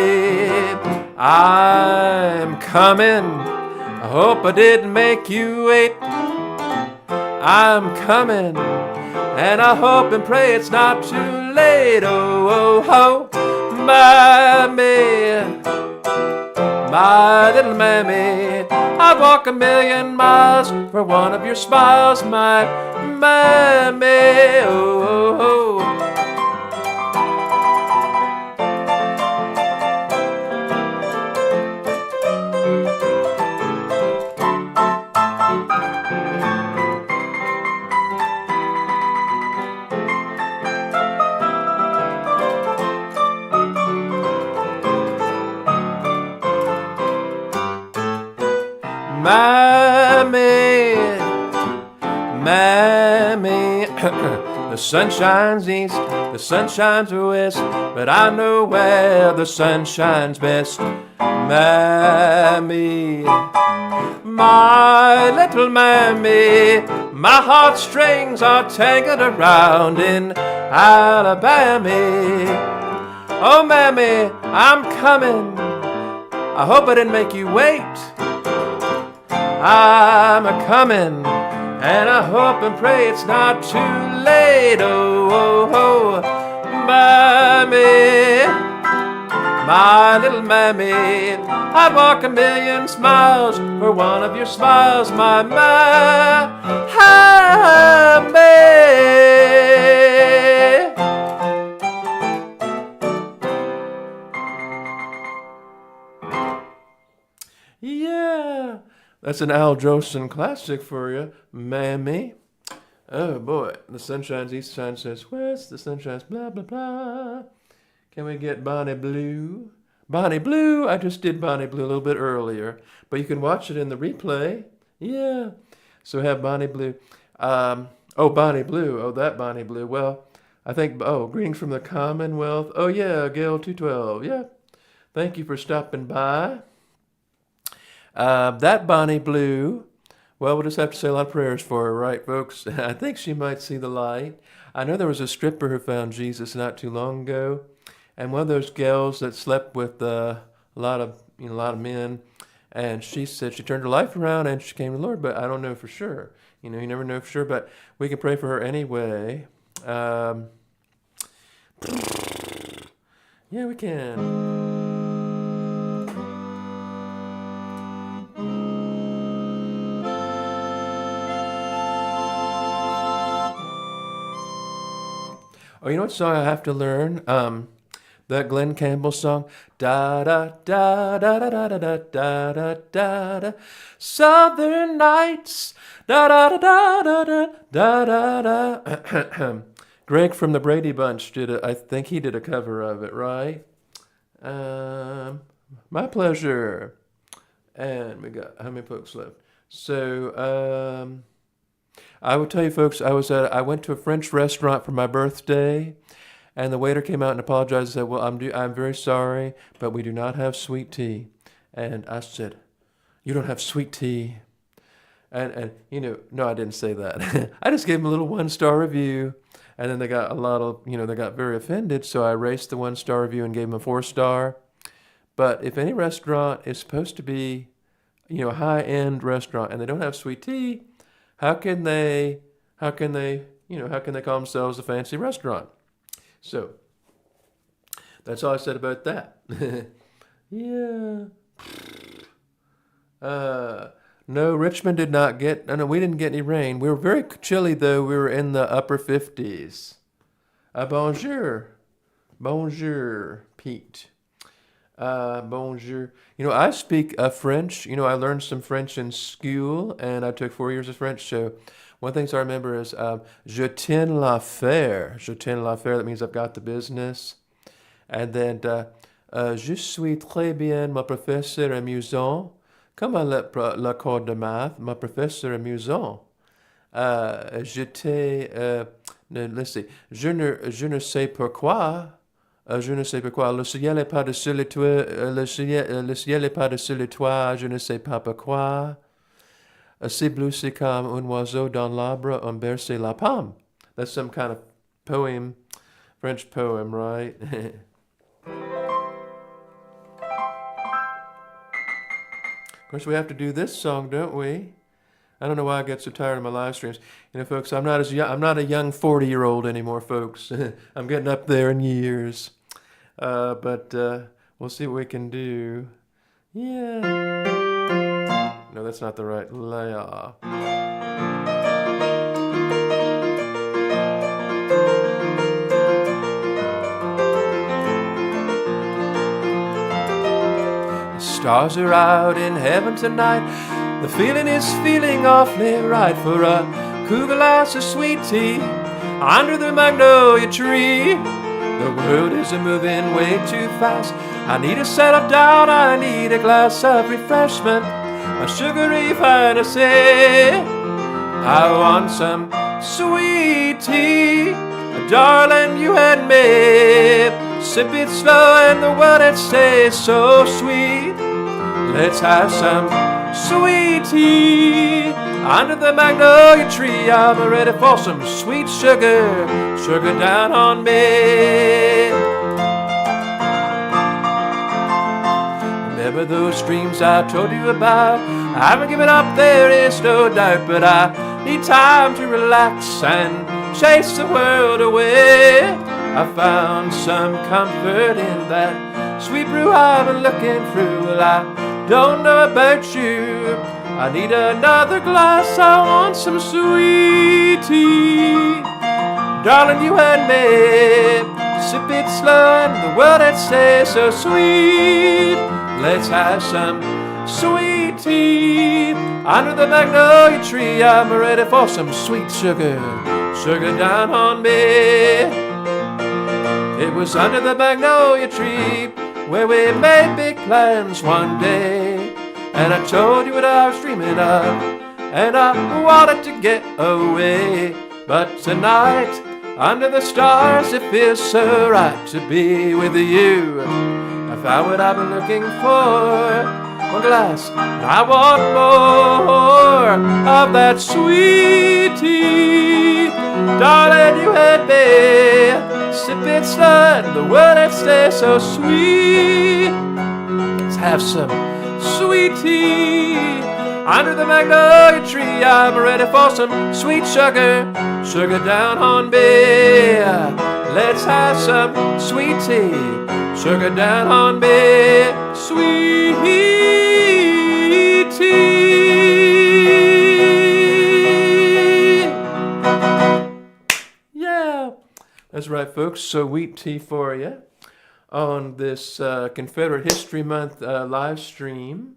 I'm coming, I hope I didn't make you wait. I'm coming, and I hope and pray it's not too late. Oh, oh, oh, Mammy, my little Mammy, I'd walk 1,000,000 miles for one of your smiles, my Mammy. Oh, oh, oh. Mammy, Mammy, the sun shines east, the sun shines west, but I know where the sun shines best. Mammy, my little Mammy, my heartstrings are tangled around in Alabama. Oh, Mammy, I'm coming, I hope I didn't make you wait. I'm a-comin', and I hope and pray it's not too late. Oh, oh, oh, Mammy, my little Mammy, I'd walk 1,000,000 miles for one of your smiles, my Mammy. Yeah. That's an Al Jolson classic for you, Mammy. Oh boy, the sun shines east, sun shines west, the sun shines blah, blah, blah. Can we get Bonnie Blue? Bonnie Blue, I just did Bonnie Blue a little bit earlier, but you can watch it in the replay. Yeah, so have Bonnie Blue. Bonnie Blue, that Bonnie Blue. Well, I think, greetings from the Commonwealth. Oh yeah, Gail 212, yeah. Thank you for stopping by. That Bonnie Blue, well, we'll just have to say a lot of prayers for her, right, folks? I think she might see the light. I know there was a stripper who found Jesus not too long ago, and one of those gals that slept with a lot of men, and she said she turned her life around and she came to the Lord, but I don't know for sure. You never know for sure, but we can pray for her anyway. Yeah, we can. Oh, you know what song I have to learn? That Glenn Campbell song. Da da da da da da da da da da da. Southern Nights. Da da da da da da da da. Greg from the Brady Bunch I think he did a cover of it, right? My pleasure. And we got how many folks left? So I will tell you, folks, I went to a French restaurant for my birthday, and the waiter came out and apologized and said, well, I'm very sorry, but we do not have sweet tea. And I said, you don't have sweet tea? And no, I didn't say that. I just gave them a little 1-star review, and then they got they got very offended, so I erased the 1-star review and gave them a 4-star. But if any restaurant is supposed to be, a high-end restaurant, and they don't have sweet tea, how can they call themselves a fancy restaurant? So, that's all I said about that. Yeah. No, Richmond did not get, we didn't get any rain. We were very chilly, though. We were in the upper 50s. Bonjour. Bonjour, Pete. Bonjour. I speak French. I learned some French in school, and I took 4 years of French. So one thing I remember is je tiens l'affaire. Je tiens l'affaire. That means I've got the business. And then je suis très bien, mon professeur amusant. Comme le cours de maths, mon professeur amusant. J'étais, let's see, je ne sais pourquoi. Je ne sais pas quoi. Le ciel est par-dessus les toits. Le ciel est par-dessus les toits. Je ne sais pas pourquoi. Si bleu c'est comme un oiseau dans l'arbre, on berce la pomme. That's some kind of poem, French poem, right? Of course, we have to do this song, don't we? I don't know why I get so tired of my live streams. You know, folks, I'm not a young 40-year-old anymore, folks. I'm getting up there in years. But we'll see what we can do. Yeah. No, that's not the right layoff. Stars are out in heaven tonight. The feeling is feeling awfully right for a cool glass of sweet tea under the magnolia tree. The world is moving way too fast. I need to settle down. I need a glass of refreshment, a sugary fantasy. I want some sweet tea, darling, you and me. Sip it slow and the world it stays so sweet. Let's have some sweet tea under the magnolia tree. I'm ready for some sweet sugar, sugar down on me. Remember those dreams I told you about? I haven't given up, there is no doubt, but I need time to relax and chase the world away. I found some comfort in that sweet brew I've been looking through. Well, I don't know about you, I need another glass. I want some sweet tea, darling, you and me. Sip it slow and the world it stays so sweet. Let's have some sweet tea under the magnolia tree. I'm ready for some sweet sugar, sugar down on me. It was under the magnolia tree where we made big plans one day, and I told you what I was dreaming of, and I wanted to get away. But tonight, under the stars, it feels so right to be with you. I found what I've been looking for. One glass, and I want more of that sweet tea. Darling, you and me. Sip it slow and the world it stays so sweet. Let's have some sweet tea under the magnolia tree. I'm ready for some sweet sugar, sugar down on me. Let's have some sweet tea, sugar down on me. Sweet tea. Yeah, that's right, folks. So wheat tea for you on this Confederate History Month live stream.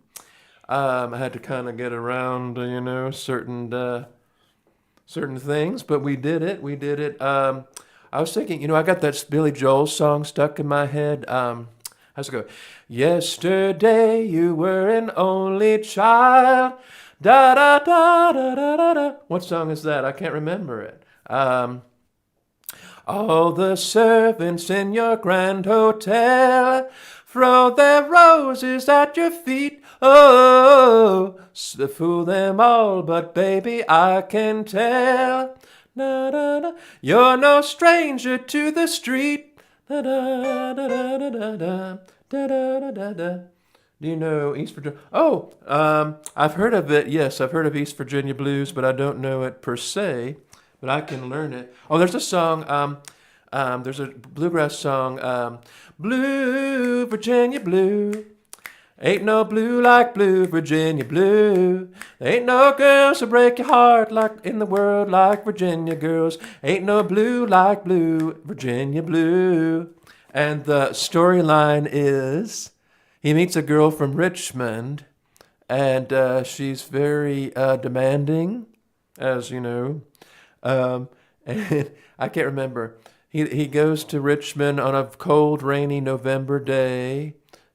I had to kind of get around, certain things, but we did it. We did it. I was thinking, I got that Billy Joel song stuck in my head. How's it go? Yesterday you were an only child. Da da da da da da da. What song is that? I can't remember it. All the servants in your grand hotel throw their roses at your feet. Oh, fool them all, but baby, I can tell. Da, da, da. You're no stranger to the street. Da, da, da, da, da, da, da, da, da, da, da. Do you know East Virginia? Oh, I've heard of it. Yes, I've heard of East Virginia blues, but I don't know it per se. But I can learn it. Oh, there's a song. There's a bluegrass song. Blue, Virginia blue. Ain't no blue like blue, Virginia blue. There ain't no girls to break your heart like in the world like Virginia girls. Ain't no blue like blue, Virginia blue. And the storyline is he meets a girl from Richmond, and she's very demanding, as you know. And I can't remember. He goes to Richmond on a cold, rainy November day,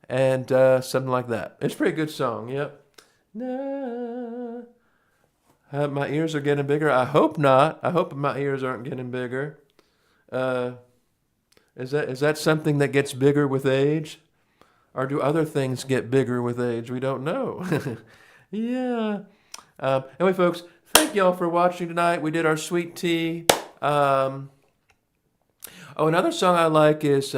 and something like that. It's a pretty good song, yep. Nah. My ears are getting bigger. I hope not. I hope my ears aren't getting bigger. Is that something that gets bigger with age? Or do other things get bigger with age? We don't know. Yeah. Anyway, folks, thank y'all for watching tonight. We did our sweet tea. Another song I like is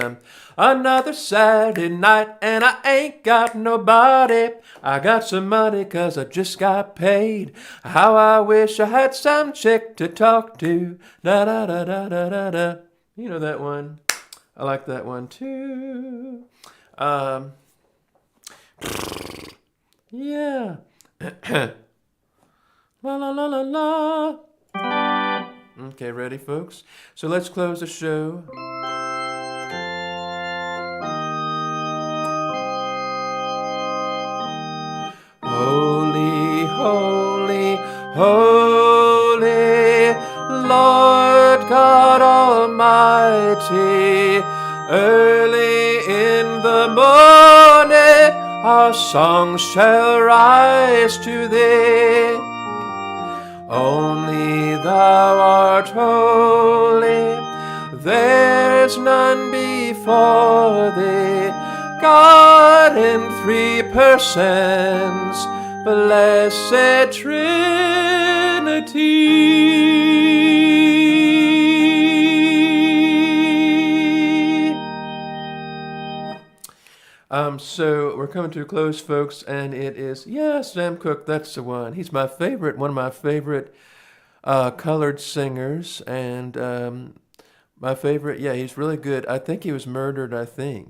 Another Saturday night and I ain't got nobody. I got some money 'cause I just got paid. How I wish I had some chick to talk to. Da da da da da da da. You know that one. I like that one too. Yeah. La la la la la. Okay, ready, folks? So let's close the show. Holy, holy, holy, Lord God Almighty, early in the morning our songs shall rise to thee. Only thou art holy, there's none before thee. God in three persons, blessed Trinity. So we're coming to a close, folks, and it is, Sam Cooke, that's the one. He's my favorite, one of my favorite colored singers, and my favorite, he's really good. I think he was murdered,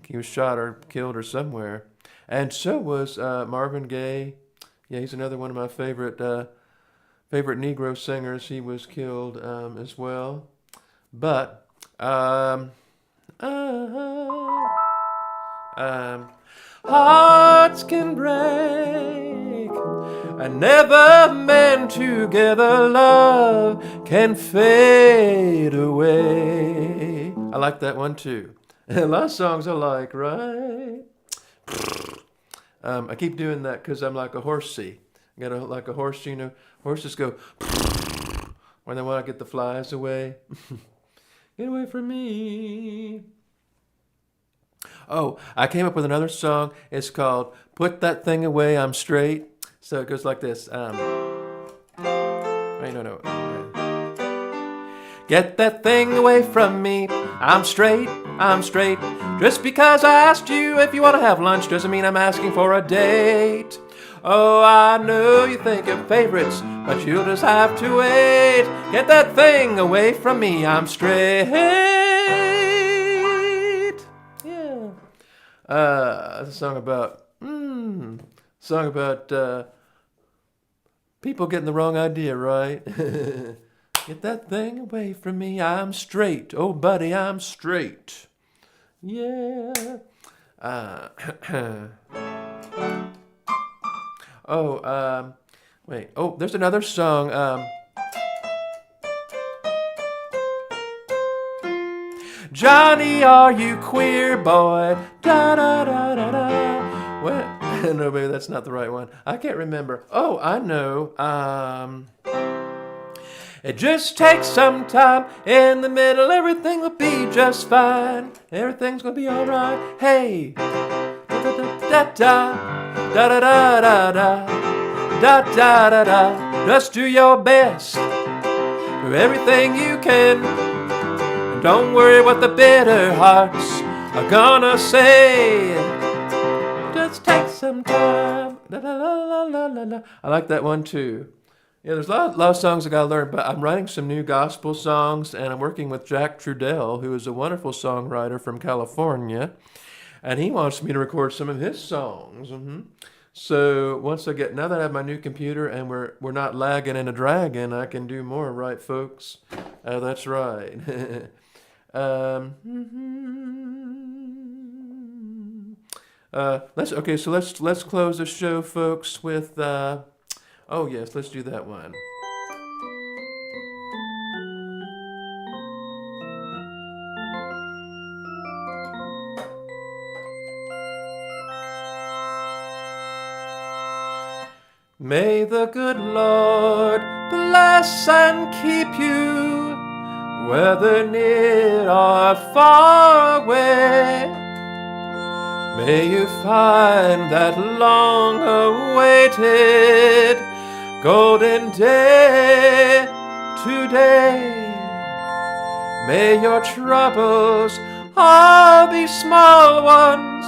He was shot or killed or somewhere. And so was Marvin Gaye. Yeah, he's another one of my favorite Negro singers. He was killed as well. But, hearts can break, and never men together love can fade away. I like that one too. A lot of songs I like, right? I keep doing that because I'm like a horsey. I got like a horse, horses go when they want to get the flies away. Get away from me. Oh, I came up with another song. It's called Put That Thing Away, I'm Straight. So it goes like this. Wait, no. Get that thing away from me. I'm straight. Just because I asked you if you want to have lunch doesn't mean I'm asking for a date. Oh, I know you think of favorites, but you'll just have to wait. Get that thing away from me. I'm straight. It's a song about people getting the wrong idea, right? Get that thing away from me. I'm straight. Oh, buddy, I'm straight. Yeah. Wait. Oh, there's another song. Johnny, are you queer, boy? Da da da da da. What? No, baby, that's not the right one. I can't remember. Oh, I know. It just takes some time. In the middle, everything will be just fine. Everything's gonna be alright. Hey, da da da da da da da da da da da da da. Just do your best. Do everything you can. Don't worry what the bitter hearts are gonna say. Just take some time. La, la, la, la, la, la. I like that one too. Yeah, there's a lot of songs I gotta learn, but I'm writing some new gospel songs, and I'm working with Jack Trudell, who is a wonderful songwriter from California, and he wants me to record some of his songs. So now that I have my new computer and we're not lagging and a dragging, I can do more, right, folks? That's right. Let's close the show, folks, with let's do that one. May the good Lord bless and keep you, whether near or far away. May you find that long-awaited golden day today. May your troubles all be small ones,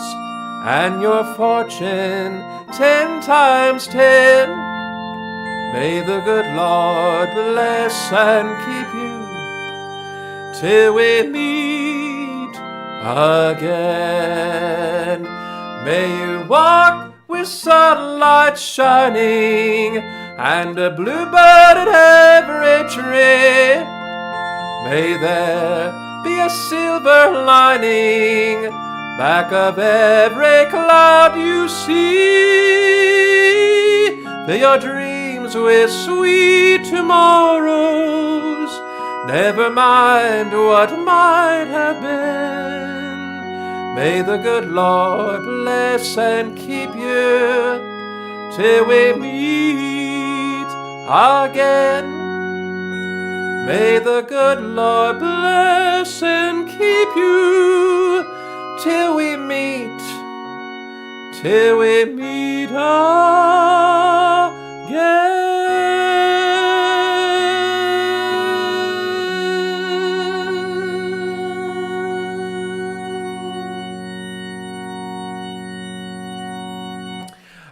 and your fortune 10 times 10. May the good Lord bless and keep you till we meet again. May you walk with sunlight shining and a bluebird in every tree. May there be a silver lining back of every cloud you see. Fill your dreams with sweet tomorrows, never mind what might have been. May the good Lord bless and keep you till we meet again. May the good Lord bless and keep you till we meet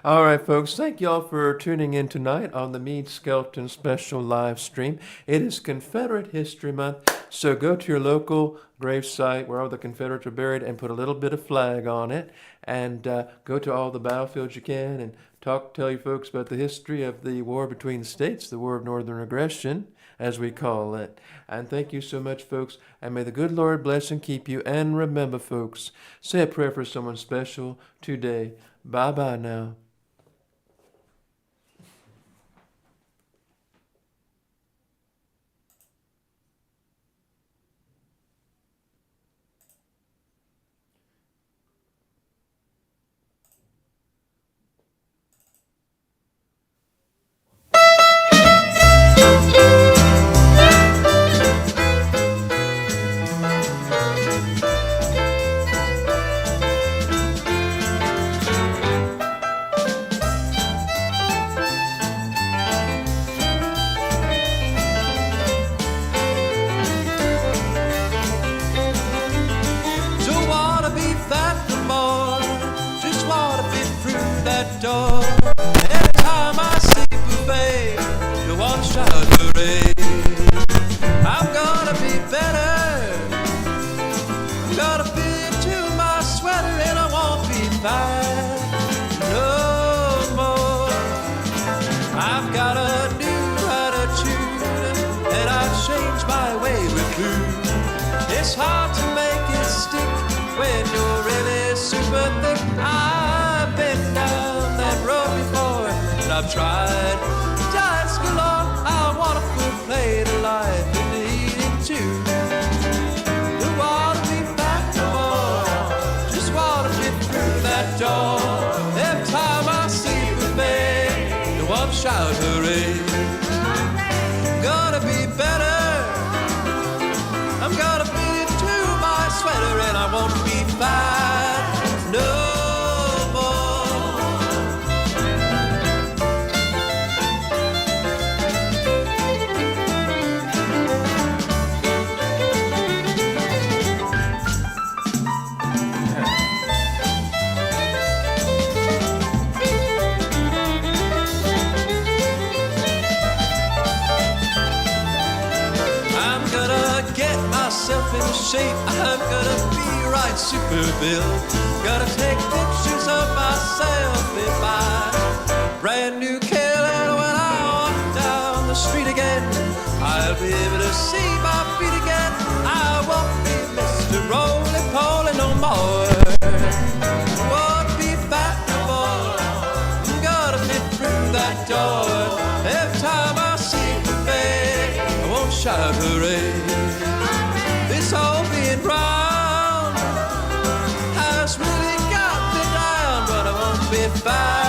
All right, folks, thank y'all for tuning in tonight on the Meade Skelton special live stream. It is Confederate History Month, so go to your local gravesite where all the Confederates are buried and put a little bit of flag on it, and go to all the battlefields you can and tell you folks about the history of the war between the states, the War of Northern Aggression, as we call it. And thank you so much, folks, and may the good Lord bless and keep you. And remember, folks, say a prayer for someone special today. Bye-bye now. It's hard to make it stick when you're really super thick. I've been down that road before, and I've tried diets galore. I want a full plate of life and eat it too. Don't wanna be back no more, just wanna fit through that door. Every time I see the man, the one shout hooray. Gonna be better, I'm gonna fit into my sweater, and I won't be fat no more. I'm gonna get myself in shape, I'm gonna be right super built. Gotta take pictures of myself in my brand new Cadillac. When I walk down the street again, I'll be able to see my feet again. I won't be Mr. Roly-Poly no more. Won't be fat no more, I'm gonna fit through that door. Every time I see the man, I won't shout hooray. This whole being round has really got me down, but I won't be fine.